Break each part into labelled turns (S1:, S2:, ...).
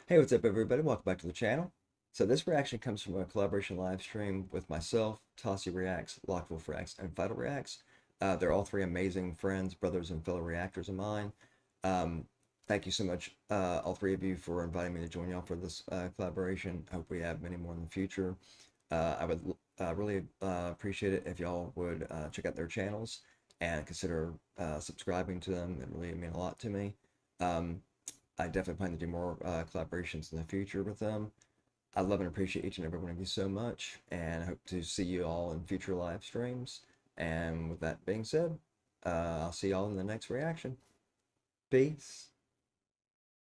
S1: Hey, what's up, everybody? Welcome back to the channel. So this reaction comes from a collaboration live stream with myself, Tossie Reacts, Lockville Reacts, and Vital Reacts. They're all three amazing friends, brothers, and fellow reactors of mine. Um, Thank you so much, all three of you, for inviting me to join y'all for this collaboration. I hope we have many more in the future. I would really appreciate it if y'all would check out their channels and consider subscribing to them. It really mean a lot to me. I definitely plan to do more collaborations in the future with them. I love and appreciate each and every one of you so much, and I hope to see you all in future live streams. And with that being said, I'll see y'all in the next reaction. Peace.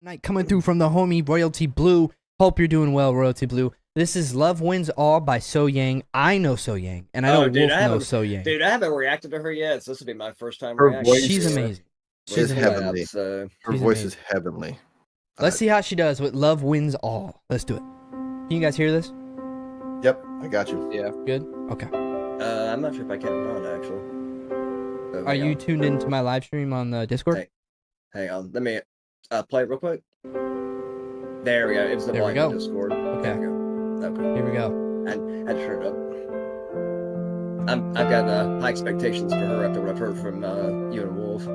S2: Night coming through from the homie Royalty Blue. Hope you're doing well, Royalty Blue. This is Love Wins All by SoHyang. I know SoHyang, and I know Wolf knows SoHyang.
S3: Dude, I haven't reacted to her yet, so this will be my first time
S4: Her
S3: reacting.
S4: voice
S2: She's amazing.
S4: She's heavenly.
S3: So.
S4: Her voice is heavenly.
S2: Let's see how she does with Love Wins All. Let's do it. Can you guys hear this?
S4: Yep, I got you.
S3: Yeah.
S2: Good? Okay.
S3: I'm not sure if I can or not, actually. So,
S2: Are you tuned into my live stream on the Discord?
S3: Hey, hang on. Let me play it real quick. There we go. It's the
S2: There we
S3: volume
S2: go.
S3: Discord.
S2: Okay.
S3: There we go. Okay.
S2: Here we go.
S3: And I turned it up. I've got high expectations for her after what I've heard from you and Wolf.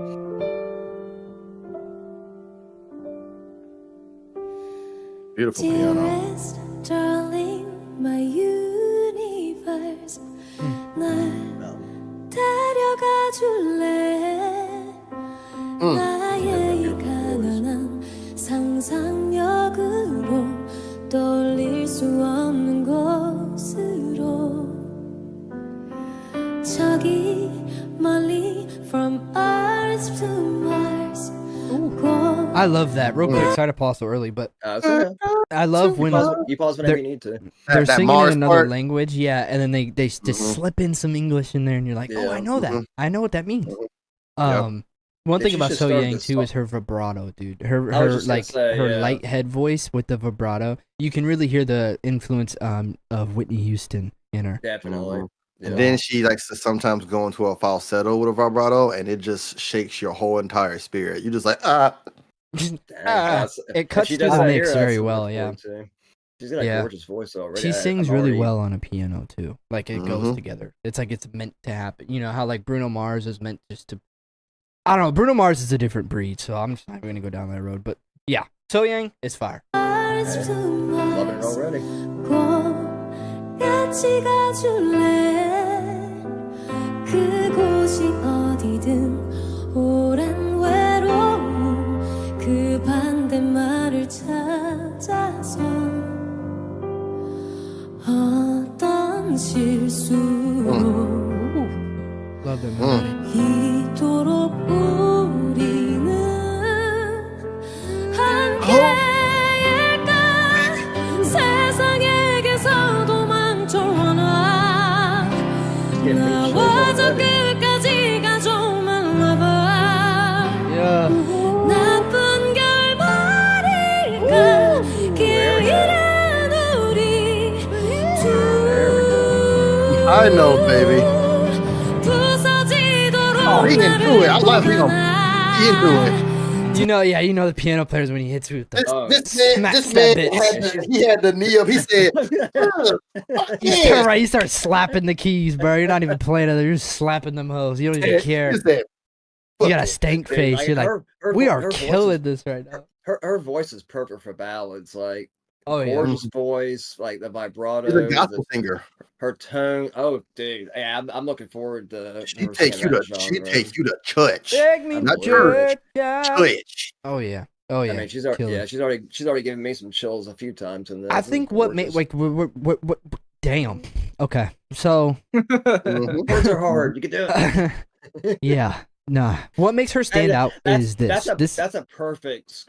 S4: Beautiful piano.
S5: Dearest darling, my universe. 날 데려가 줄래? 나의 이 가난한 상상력으로 떨릴 수 없는 곳으로 저기 멀리 from Earth to Mars.
S2: I love that. Real quick, sorry to pause so early, but
S3: Okay.
S2: I love when
S3: You pause whenever you need to.
S2: they're
S4: That
S2: singing
S4: Mars
S2: in another
S4: part.
S2: language, yeah, and then they just slip in some English in there, and you're like, oh, I
S3: Yeah.
S2: know that. I know what that means.
S4: Yep.
S2: One thing
S3: She
S2: about
S3: should start
S2: SoHyang
S3: this
S2: too
S3: song.
S2: is her vibrato, dude.
S3: I
S2: Her
S3: was just gonna
S2: like
S3: say,
S2: her
S3: yeah.
S2: light head voice with the vibrato. You can really hear the influence of Whitney Houston in her.
S3: Definitely. Yeah.
S4: And then she likes to sometimes go into a falsetto with a vibrato, and it just shakes your whole entire spirit. You just like, ah.
S3: Dang,
S2: It cuts
S3: she
S2: through
S3: does
S2: the
S3: that
S2: mix
S3: here,
S2: very
S3: that's
S2: well,
S3: look
S2: yeah.
S3: forward to. She's got a
S2: Yeah.
S3: gorgeous voice already.
S2: She sings
S3: I'm
S2: really
S3: already-
S2: well on a piano too. Like it goes together. It's like it's meant to happen. You know how like Bruno Mars is meant just to. I don't know. Bruno Mars is a different breed, so I'm just not going to go down that road. But yeah, SoHyang is fire.
S5: Earth to
S3: Loving it
S5: Mars.
S3: already.
S5: 꼭 같이 가줄래? 그곳이 어디든 오랜 외로움 그 반대말을 찾아서 어떤 실수로
S2: Love the melody.
S5: 이토록 우리는 함께일까 세상에게서 도망쳐와나 나와 저 끝까지 가져만 와봐
S2: Yeah.
S5: 나쁜 결말일까 길 잃은 우리
S4: I know, baby.
S5: 부서지도록
S4: Oh, he can do it. I love him. He can do it.
S2: You know, yeah, you know the piano players when he hits you with the.
S4: This man he had the knee up. He said,
S2: You start slapping the keys, bro. You're not even playing it. You're just slapping them hoes. You don't even care.
S4: He said,
S2: You got a stank
S3: Dude,
S2: face. You're like, we are
S3: her voice
S2: killing
S3: is-
S2: this right now.
S3: Her voice is perfect for ballads. Like,
S2: Oh yeah.
S3: gorgeous voice, like the vibrato.
S4: he's a gospel singer.
S3: Her tone. Oh, dude. Yeah, I'm looking forward to.
S4: She
S3: her
S4: take
S3: singing
S4: you
S3: that
S4: to
S3: genre.
S4: church.
S2: Take me
S4: Not
S2: to
S4: church.
S2: church.
S4: Church.
S2: Oh yeah. Oh yeah.
S3: I mean, she's already,
S2: Killer.
S3: she's already given me some chills a few times in this.
S2: I
S3: This is
S2: think what made
S3: gorgeous.
S2: like what damn. Okay. So
S4: Mhm.
S3: Words are hard. You can do it.
S2: yeah. Nah. What makes her stand out is this.
S3: That's a perfect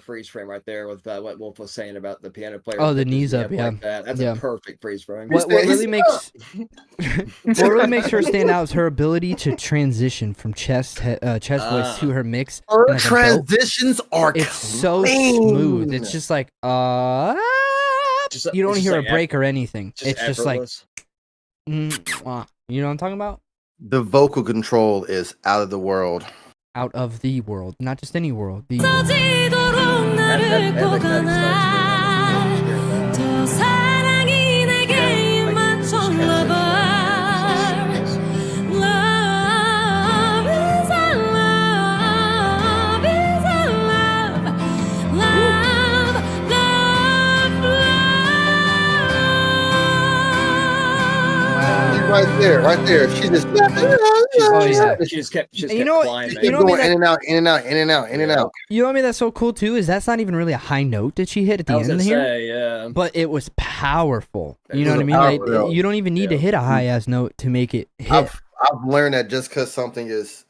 S3: freeze frame right there with what Wolf was saying about the piano player.
S2: Oh, the
S3: picking
S2: knees
S3: me
S2: up, yeah.
S3: like that. That's
S2: Yeah.
S3: a perfect freeze frame.
S2: what really makes what really makes her stand out is her ability to transition from chest voice to her mix.
S4: Her
S2: and like a belt.
S4: transitions are
S2: It's so
S4: clean.
S2: smooth. It's just like
S3: Just-
S2: you don't
S3: it's just
S2: hear
S3: like
S2: a break or anything.
S3: Just
S2: It's just like
S3: effortless.
S2: mwah. You know what I'm talking about?
S4: The vocal control is out of the world.
S2: Out of the world, not just any world. The
S5: 부서지도록 나를 꼭 안아
S4: right there. She just.
S3: She just kept
S2: You know what-
S3: climbing.
S4: Keep
S2: you know what I
S4: going
S2: mean,
S4: in and out, in and out, in and out, in and
S3: Yeah.
S4: out.
S2: You know what I mean? That's so cool too. Is that's not even really a high note that she hit at the
S3: I was
S2: end
S3: gonna
S2: here,
S3: say, yeah.
S2: but it was powerful.
S3: It
S2: You know
S3: was
S2: what I
S3: a
S2: mean? Like
S4: powerful note.
S2: you don't even need to
S3: Yeah.
S2: hit a high ass note to make it hit.
S4: I've learned that just because something is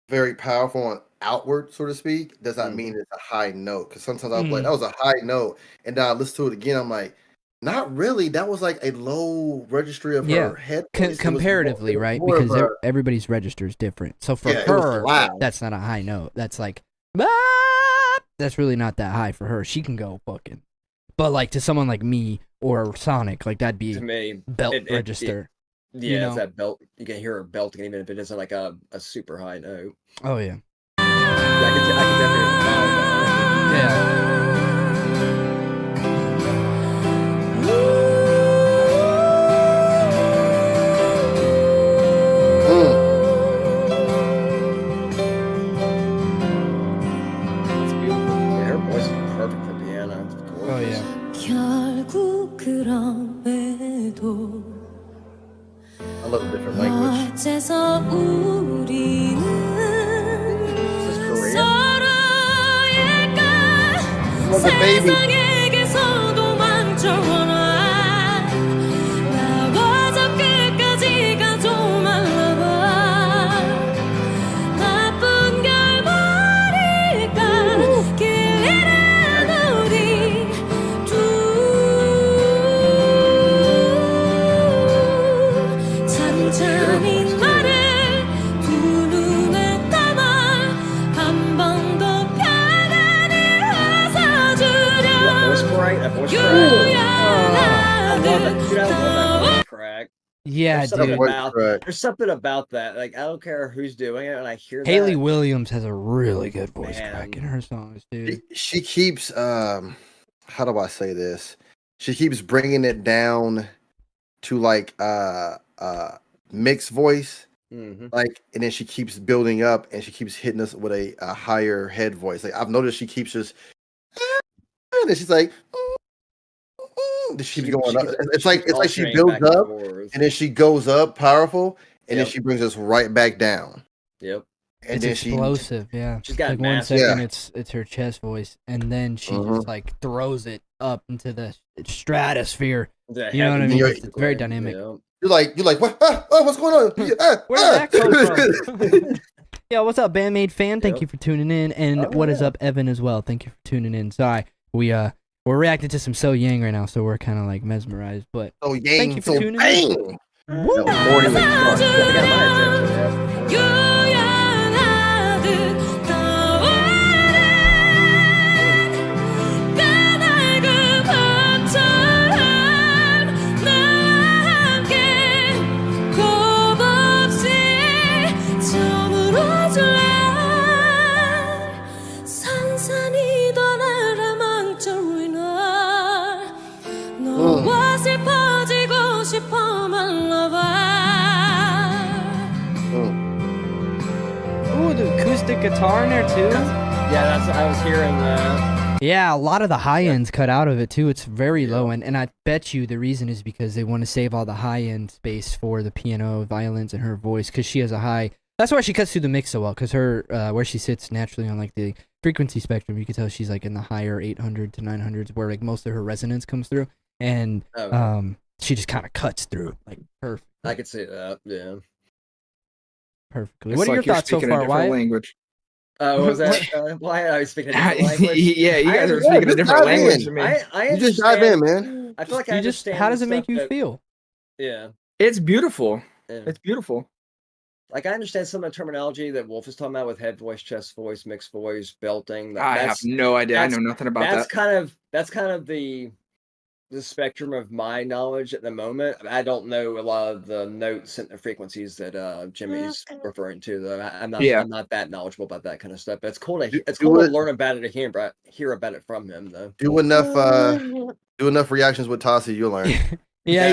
S4: very powerful and outward, so to speak, does not mean it's a high note. Because sometimes I was like, that was a high note, and then I listen to it again. I'm like, not really. That was like a low registry of
S2: Yeah.
S4: her head. voice. It was
S2: Comparatively,
S4: it was
S2: right?
S4: more of
S2: Because
S4: a-
S2: everybody's register is different. So for
S4: yeah, it was
S2: her,
S4: loud.
S2: that's not a high note. That's like, "Ah!" That's really not that high for her. She can go fucking. But like to someone like me or Sonic, like that'd
S3: To
S2: be
S3: me,
S2: belt
S3: it-
S2: register.
S3: yeah,
S2: you know?
S3: it's that belt. You can hear her belting, even if it isn't like a super high note.
S2: Oh yeah.
S3: Yeah, I can definitely follow that.
S2: Yeah.
S3: It's beautiful. Yeah, her voice is perfect for piano. It's gorgeous.
S2: Oh yeah.
S5: 결국 그럼에도
S4: I love a different language.
S5: 어째서 우리는
S3: This is Korean.
S5: 서로일까
S4: Mother baby.
S5: 세상에게서 도망쳐오나 나와 저 끝까지 가도 말라봐 나쁜 결말일까 길 잃은 우리 둘 찬찬히 나를 두 눈에 담아 한 번 더 편안히 웃어주려
S3: That voice crack. That voice crack. I love that. Dude, I love that voice crack.
S2: Yeah,
S3: There's something
S2: dude.
S4: Voice
S3: about
S4: crack.
S3: there's something about that. Like I don't care who's doing it, and I hear
S2: Haley
S3: that.
S2: Williams has a really good voice
S3: Man.
S2: crack in her songs, dude.
S4: She keeps how do I say this? She keeps bringing it down to like mixed voice,
S3: Mhm.
S4: like, and then she keeps building up and she keeps hitting us with a higher head voice. Like I've noticed she keeps just and then she's like she keeps going up. It's like she
S3: alternating
S4: builds
S3: back and
S4: up
S3: forth.
S4: and then she goes up powerful and then
S3: Yep.
S4: she brings us right back down.
S3: Yep.
S4: And
S2: It's
S4: then
S2: explosive, yeah.
S3: She's got
S2: like 1
S3: massive-
S2: second it's her chest voice, and then she just like throws it up into the stratosphere.
S3: The
S2: You know what I
S3: heavy
S2: mean?
S4: You're-
S2: It's very
S3: yeah.
S2: dynamic.
S4: you're like what? What's going on?
S2: Where did that come from? Yeah, what's up, bandmate fan? Thank
S3: Yep.
S2: you for tuning in, and
S3: Oh,
S2: what is
S3: yeah.
S2: up, Evan, as well? Thank you for tuning in. Sorry, we're reacting to some SoHyang right now, so we're kind of like mesmerized. But
S4: Oh, yang,
S2: Thank you for
S4: so
S2: tuning in.
S4: bang!
S2: Woo!
S4: That was more than
S3: They got my attention. Yeah.
S5: 유연하듯 떠오르는 까닭은 밤처럼 나와 함께 겁없이 저물어줄래 산산이 떠나라 망설인 날 너와 슬퍼지고 싶어 my lover
S2: Ooh, the acoustic guitar in there too.
S3: Yeah, that's I was hearing that.
S2: Yeah, a lot of the high ends cut out of it too. It's very
S3: Yeah.
S2: low end, and I bet you the reason is because they want to save all the high end space for the piano, violins, and her voice, because she has a high. That's why she cuts through the mix so well, because her where she sits naturally on like the frequency spectrum, you can tell she's like in the higher 800 to 900s, where like most of her resonance comes through, and
S3: Okay.
S2: she just kind of cuts through like perfect,
S3: I could see that. Yeah.
S2: perfectly.
S6: It's
S2: What are
S6: like
S2: your
S6: you're
S2: thoughts so
S6: speaking a
S2: far,
S6: different
S2: Wyatt?
S6: language.
S3: What was that? Why are you speaking a different language?
S6: Yeah, you guys are
S4: Yeah,
S6: speaking a
S4: just
S6: different
S4: dive
S6: language
S4: in.
S6: to me.
S3: I
S4: You just dive in,
S3: understand-
S4: man.
S3: I feel like I
S2: You just
S3: understand
S2: how
S3: the
S2: does it make
S3: stuff
S2: you
S3: that-
S2: feel?
S3: Yeah.
S6: It's beautiful.
S3: Yeah.
S6: It's beautiful.
S3: Like I understand some of the terminology that Wolf is talking about with head voice, chest voice, mixed voice, belting.
S6: I have no idea. I know nothing about
S3: that's
S6: that.
S3: that's kind of the spectrum of my knowledge at the moment. I don't know a lot of the notes and the frequencies that Jimmy's referring to. Though I'm not that knowledgeable about that kind of stuff. But it's cool to learn about it to hear about it from him though.
S4: Do enough reactions with Tassi, you'll learn.
S2: Yeah,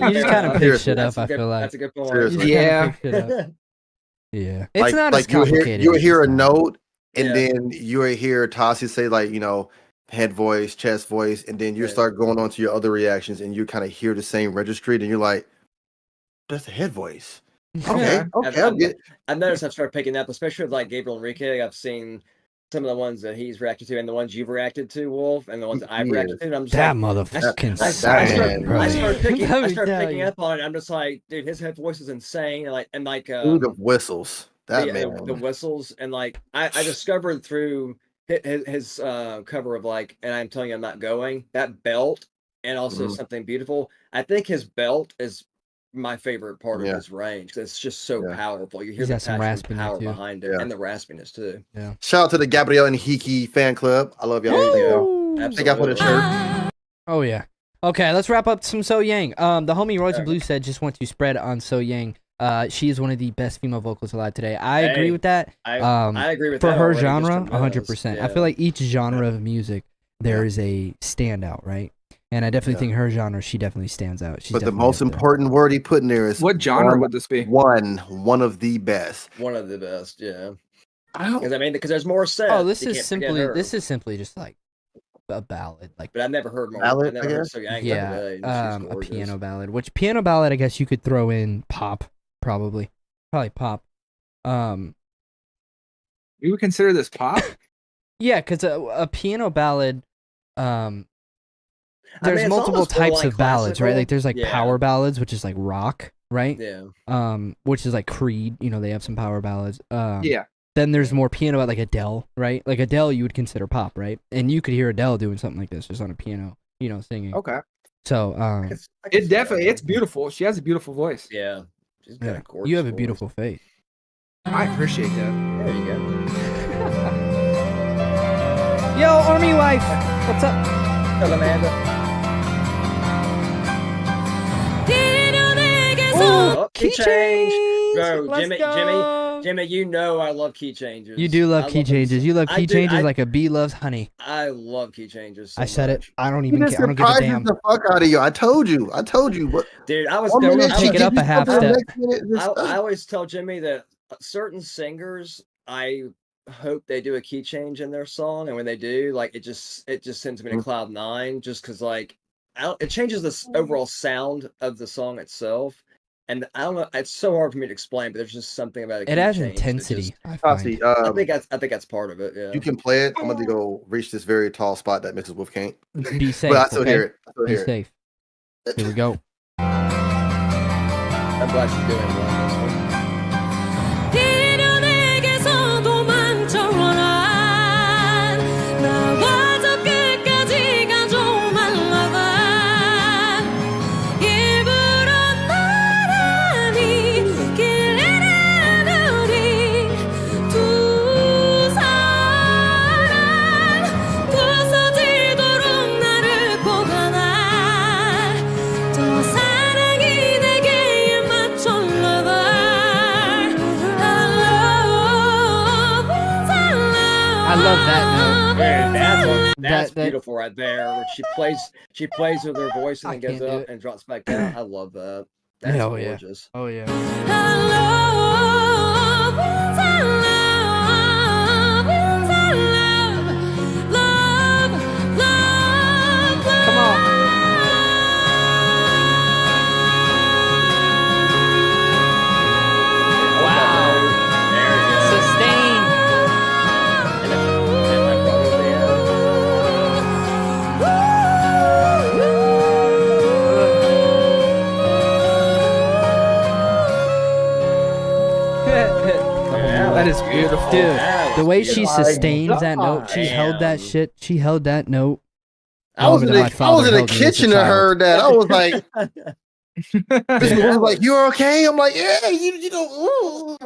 S2: you just kind of pick
S4: Seriously.
S2: shit up. I feel like
S3: That's a good point.
S4: Seriously.
S2: You just kinda
S6: Yeah.
S2: pick shit up. Yeah, it's not as
S4: you'll
S2: complicated.
S4: you'll
S2: as
S4: hear a
S2: it sounds.
S4: note and
S3: Yeah.
S4: then you'll hear Tassi say like, head voice, chest voice, and then you
S3: Yeah.
S4: start going on to your other reactions and you kind of hear the same registry, and you're like, that's a head voice.
S6: Okay.
S4: Okay.
S3: I've noticed I've started picking up, especially with like Gabriel Enrique. I've seen some of the ones that he's reacted to, and the ones you've reacted to, Wolf, and the ones that I've reacted to. And I'm just
S2: that
S3: like,
S2: motherfucking
S3: I started picking
S2: you.
S3: up on it. I'm just like, dude, his head voice is insane. And like
S4: Ooh, the whistles. That man.
S3: the whistles, and like I discovered through his cover of like, and I'm telling you, I'm not going, that belt, and also something beautiful. I think his belt is my favorite part of his range. It's just so powerful. You hear the passion and power behind it, and the raspiness too.
S2: Yeah.
S4: Shout out to the Gabrielle and Hiki fan club. I love y'all. Thank y'all for the shirt.
S2: Oh yeah. Okay, let's wrap up some SoHyang. The homie Royce Blue said just want to spread on SoHyang. She is one of the best female vocalists alive today. I agree with that.
S3: I agree with
S2: for
S3: that
S2: her
S3: already,
S2: genre,
S3: just from
S2: 100%.
S3: this,
S2: I feel like each genre of music there is a standout, right? And I definitely think her genre, she definitely stands out. She's
S4: but the most important word he put in there is
S6: what genre would this be?
S4: One of the best.
S3: One of the best, yeah.
S4: Because
S3: there's more set.
S2: Oh, this is simply just like a ballad, like.
S3: But I've never heard more.
S4: Ballad,
S3: I've never heard SoHyang.
S2: A piano ballad. Which piano ballad, I guess you could throw in pop, probably pop.
S6: You would consider this pop?
S2: Yeah, because a piano ballad, there's multiple types of ballads, right? Like there's like power ballads, which is like rock, right?
S3: Yeah.
S2: Which is like Creed, they have some power ballads.
S6: Yeah.
S2: Then there's more piano, like Adele, right? Like Adele, you would consider pop, right? And you could hear Adele doing something like this, just on a piano, singing.
S6: Okay.
S2: So,
S6: it's beautiful. She has a beautiful voice.
S3: Yeah. She's got a gorgeous
S2: you have a
S3: voice.
S2: beautiful face.
S6: I appreciate that.
S3: There you go.
S2: Yo, Army wife, what's up?
S3: Hello, Amanda. Oh, key change. Bro, Jimmy, you know I love key changes.
S2: You do love key changes. You love key changes like a bee loves honey.
S3: I love key changes.
S2: I said it. I don't even care. I don't give a damn.
S4: The fuck out of you. I told you. What?
S3: Dude, I was
S2: going to take it up a half step.
S3: I always tell Jimmy that certain singers, I hope they do a key change in their song, and when they do, like it just sends me to cloud nine, just because like it changes the overall sound of the song itself. And I don't know, it's so hard for me to explain, but there's just something about it.
S2: It adds intensity.
S3: I think that's part of it. Yeah.
S4: You can play it. I'm going to go reach this very tall spot that Mrs. Wolf can't.
S2: Be safe.
S4: But I still hear it.
S2: Be safe. Here we go.
S3: I'm glad she's doing well on this one.
S2: I love that note.
S3: Man, that's beautiful right there. Where she plays with her voice and then goes up and drops back down. I love that. That's gorgeous.
S2: Oh yeah. Come on.
S6: That is beautiful.
S2: Dude, the way she sustains that note, she held that shit. She held that note.
S4: I was in the kitchen and heard that. I was like, this was like, you okay? I'm like, yeah, you know.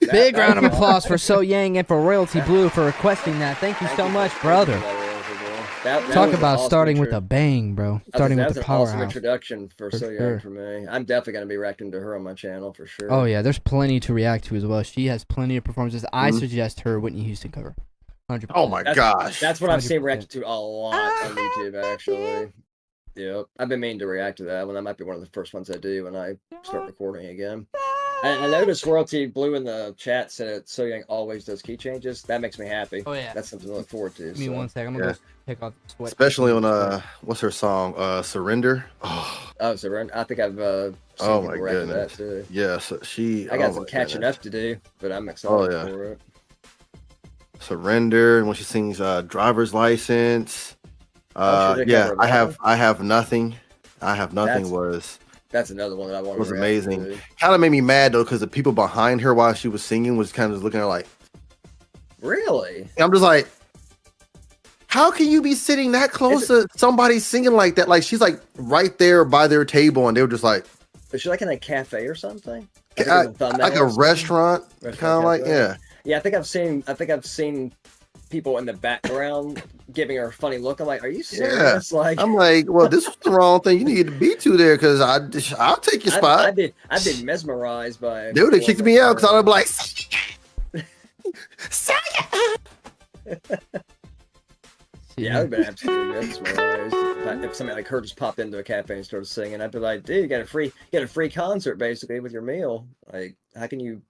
S2: Big round of applause for SoHyang and for Royalty Blue for requesting that. Thank you so much, brother. Talk about starting with a bang, bro. Starting with the powerhouse.
S3: That's an awesome introduction for SoHyang for me. I'm definitely going to be reacting to her on my channel for sure.
S2: Oh, yeah. There's plenty to react to as well. She has plenty of performances. I suggest her Whitney Houston cover. 100%.
S4: Oh, my gosh.
S3: That's what I've seen reacted to a lot on YouTube, actually. Yep. I've been meaning to react to that one. That might be one of the first ones I do when I start recording again. I noticed Royalty Blue in the chat said it, SoHyang always does key changes. That makes me happy.
S2: Oh yeah.
S3: That's something to look forward to.
S2: Give me 1 second. I'm gonna go pick off the sweat.
S4: Especially on what's her song? Surrender.
S3: Oh, so I think I've seen
S4: Oh my
S3: people record that
S4: goodness.
S3: too.
S4: Yes,
S3: I got some catching up to do, but I'm excited for it.
S4: Surrender, and when she sings Driver's License.
S3: Yeah,
S4: I have nothing. I have nothing
S3: that's another one that I want.
S4: Was amazing. Kind of made me mad though, because the people behind her while she was singing was kind of looking at her like,
S3: really?
S4: I'm just like, how can you be sitting that close to somebody singing like that? Like she's like right there by their table, and they were just like,
S3: is she like in a cafe or something?
S4: Like a restaurant kind of like, yeah.
S3: Yeah, I think I've seen people in the background giving her a funny look. I'm like, are you serious?
S4: Yeah.
S3: Like,
S4: I'm like, well, this was the wrong thing. You need to be to there because I'll take your spot.
S3: I've been mesmerized by.
S4: They would have kicked me out because I would be like,
S3: yeah, I would have been absolutely mesmerized if somebody like her just popped into a cafe and started singing. I'd be like, dude, you got a free concert basically with your meal. Like, how can you